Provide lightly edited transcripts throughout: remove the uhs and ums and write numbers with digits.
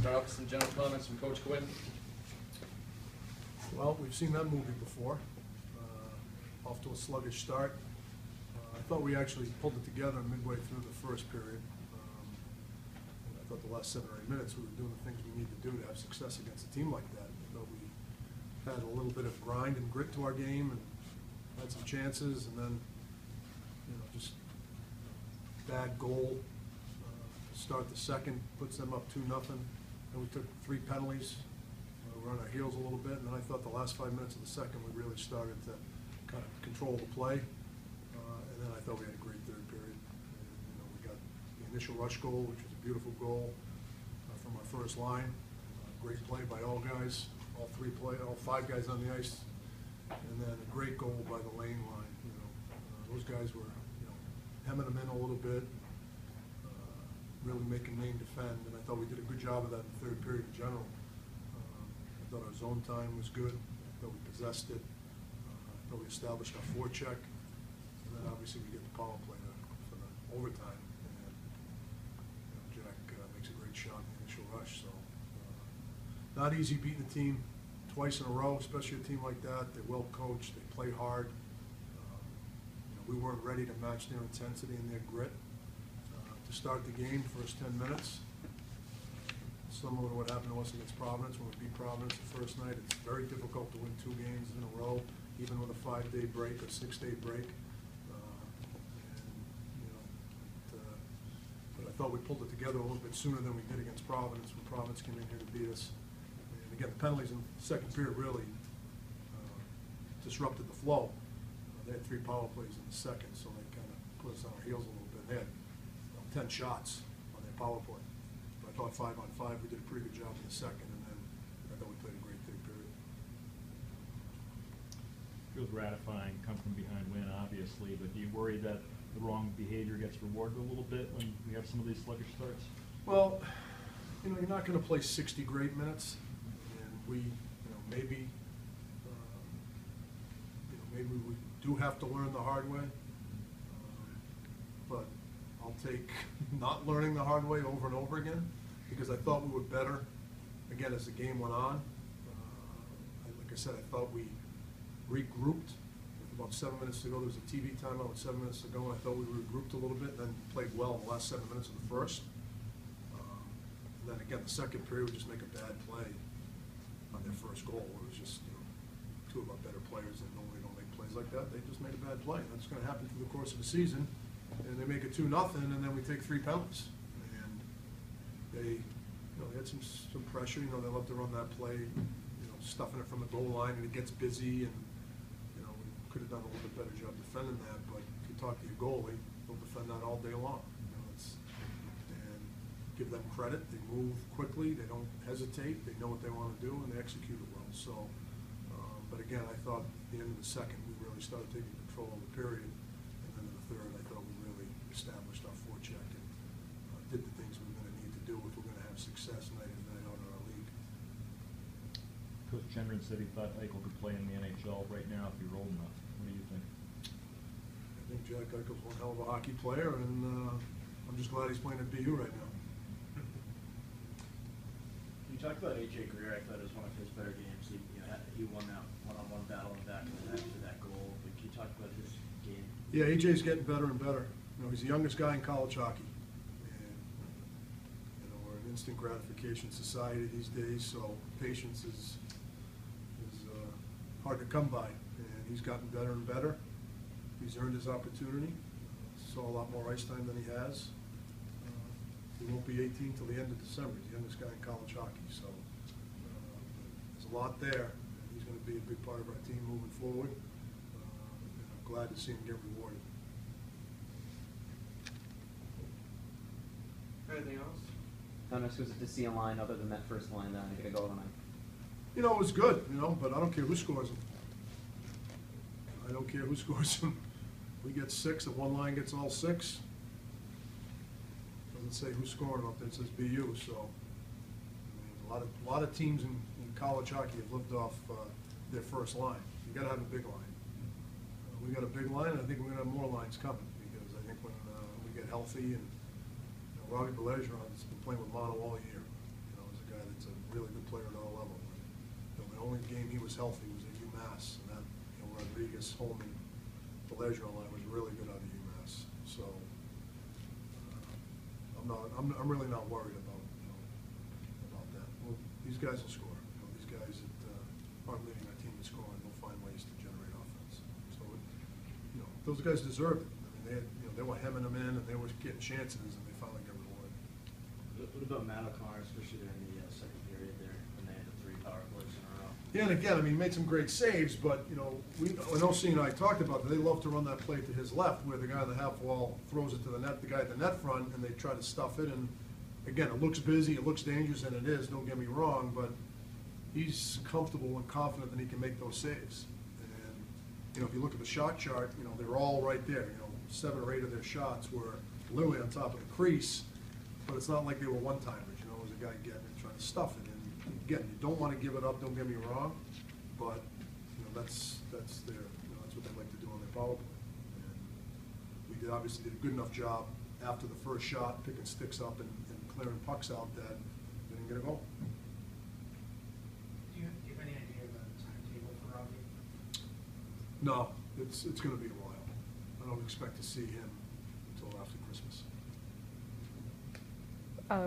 start off with some general comments from Coach Quinn. Well, we've seen that movie before. Off to a sluggish start. I thought we actually pulled it together midway through the first period. I thought the last 7 or 8 minutes we were doing the things we need to do to have success against a team like that. I thought we had a little bit of grind and grit to our game and had some chances, and then, just bad goal. Start the second, puts them up 2-0. Then we took 3 penalties. We're on our heels a little bit, and then I thought the last 5 minutes of the second we really started to kind of control the play. And then I thought we had a great third period. And, we got the initial rush goal, which was a beautiful goal from our first line. Great play by all guys, all 5 guys on the ice, and then a great goal by the lane line. Those guys were, hemming them in a little bit, really making Maine defend, and I thought we did a good job of that in the third period in general. I thought our zone time was good. I thought we possessed it. I thought we established our forecheck, and then obviously we get the power play for the overtime, and Jack makes a great shot in the initial rush. So not easy beating a team twice in a row, especially a team like that. They're well coached. They play hard. We weren't ready to match their intensity and their grit to start the game, first 10 minutes. Similar to what happened to us against Providence when we beat Providence the first night. It's very difficult to win 2 games in a row, even with a 5-day break or 6-day break. But I thought we pulled it together a little bit sooner than we did against Providence when Providence came in here to beat us. And again, the penalties in the second period really disrupted the flow. They had 3 power plays in the second, so they kind of put us on our heels a little bit. They had 10 shots on their power play. But I thought 5-on-5, we did a pretty good job in the second, and then I thought we played a great third period. Feels gratifying, come from behind win, obviously, but do you worry that the wrong behavior gets rewarded a little bit when we have some of these sluggish starts? Well, you're not going to play 60 great minutes, and we, maybe we do have to learn the hard way, but I'll take not learning the hard way over and over again, because I thought we were better, again, as the game went on. Like I said, I thought we regrouped. With about 7 minutes to go, there was a TV timeout with 7 minutes to go, and I thought we regrouped a little bit, and then played well in the last 7 minutes of the first. And then again, the second period, we just make a bad play on their first goal. It was just, 2 of our better players that normally don't make plays like that. They just made a bad play. And that's going to happen through the course of the season. And they make it 2-0, and then we take 3 penalties. And they, they had some pressure. They love to run that play, stuffing it from the goal line, and it gets busy. And we could have done a little bit better job defending that. But if you talk to your goalie, they'll defend that all day long. And give them credit. They move quickly. They don't hesitate. They know what they want to do, and they execute it well. So. But again, I thought at the end of the second, we really started taking control of the period. And then in the third, I thought we really established our forecheck and did the things we were going to need to do if we're going to have success night in, night out in our league. Coach Gendron said he thought Eichel could play in the NHL right now if he rolled enough. What do you think? I think Jack Eichel's one hell of a hockey player, and I'm just glad he's playing at BU right now. You talked about A.J. Greer. I thought it was one of his better games. He won that one-on-one battle in back after that goal. But can you talk about his game? Yeah, A.J.'s getting better and better. He's the youngest guy in college hockey. And, we're an instant gratification society these days, so patience is hard to come by. And he's gotten better and better. He's earned his opportunity. Saw a lot more ice time than he has. He won't be 18 till the end of December. He's the youngest guy in college hockey, so there's a lot there. He's going to be a big part of our team moving forward. And I'm glad to see him get rewarded. Anything else? How nice was it to see a line other than that first line that I get a goal tonight? It was good, but I don't care who scores them. I don't care who scores them. We get 6, and one line gets all 6. Doesn't say who's scoring up there. It says BU. So a lot of teams in college hockey have lived off their first line. You got to have a big line. We got a big line, and I think we're going to have more lines coming, because I think when we get healthy, and Robbie Bergeron's been playing with Mono all year. He's a guy kid's a really good player at all levels. You know, the only game he was healthy was at UMass, and that, you know, Rodriguez, Holman, Vallejo line was really good out of UMass. So I'm really not worried about, you know, about that. Well, these guys will score. You know, these guys that aren't leading our team in scoring will find ways to generate offense. So, you know, those guys deserved it. I mean, they had, you know, they were hemming them in and they were getting chances, and they finally got rewarded. What about Matt O'Connor, especially during the second period there, when they had the 3 power plays in a row? Yeah, and again, I mean, he made some great saves, but, you know, when OC and I talked about that, they love to run that play to his left, where the guy on the half wall throws it to the net, the guy at the net front, and they try to stuff it, and again, it looks busy, it looks dangerous, and it is, don't get me wrong, but he's comfortable and confident that he can make those saves. And, you know, if you look at the shot chart, you know, they're all right there, you know, 7 or 8 of their shots were literally on top of the crease, but it's not like they were one-timers, you know, it was a guy getting it, trying to stuff it. And again, you don't want to give it up, don't get me wrong, but, you know, that's their, you know, that's what they like to do on their power play. And we obviously did a good enough job after the first shot, picking sticks up and clearing pucks out, that they didn't get a goal. Do you have any idea of a timetable for Robbie? No, it's gonna be a while. I don't expect to see him until after Christmas.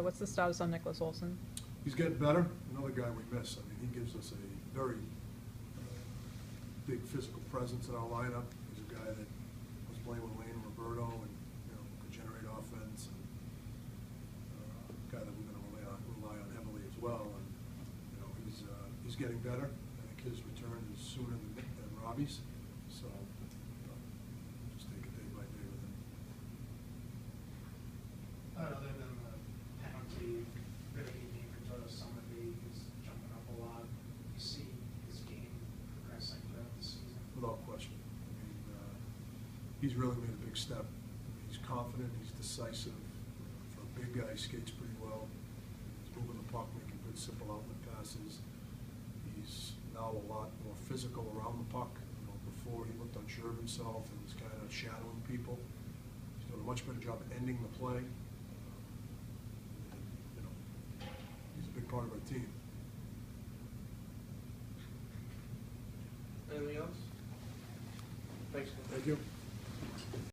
What's the status on Nicholas Olson? He's getting better. Another guy we miss. I mean, he gives us a very big physical presence in our lineup. He's a guy that was playing with Lane and Roberto, and, you know, could generate offense, and a guy that we're going to rely on heavily as well. And, you know, he's getting better. I think his return is sooner than Robbie's. So just take it day by day with him. Other than the penalty, really game for the summer league is jumping up a lot. You see his game progressing throughout the season. Without question. I mean, he's really made a big step. I mean, he's confident, he's decisive. For a big guy, he skates pretty well. He's moving the puck, making good, simple outlet passes. He's now a lot more physical around the puck. You know, before he looked unsure of himself and was kind of shadowing people. He's doing a much better job ending the play. And, you know, he's a big part of our team. Anything else? Thanks. Thank you.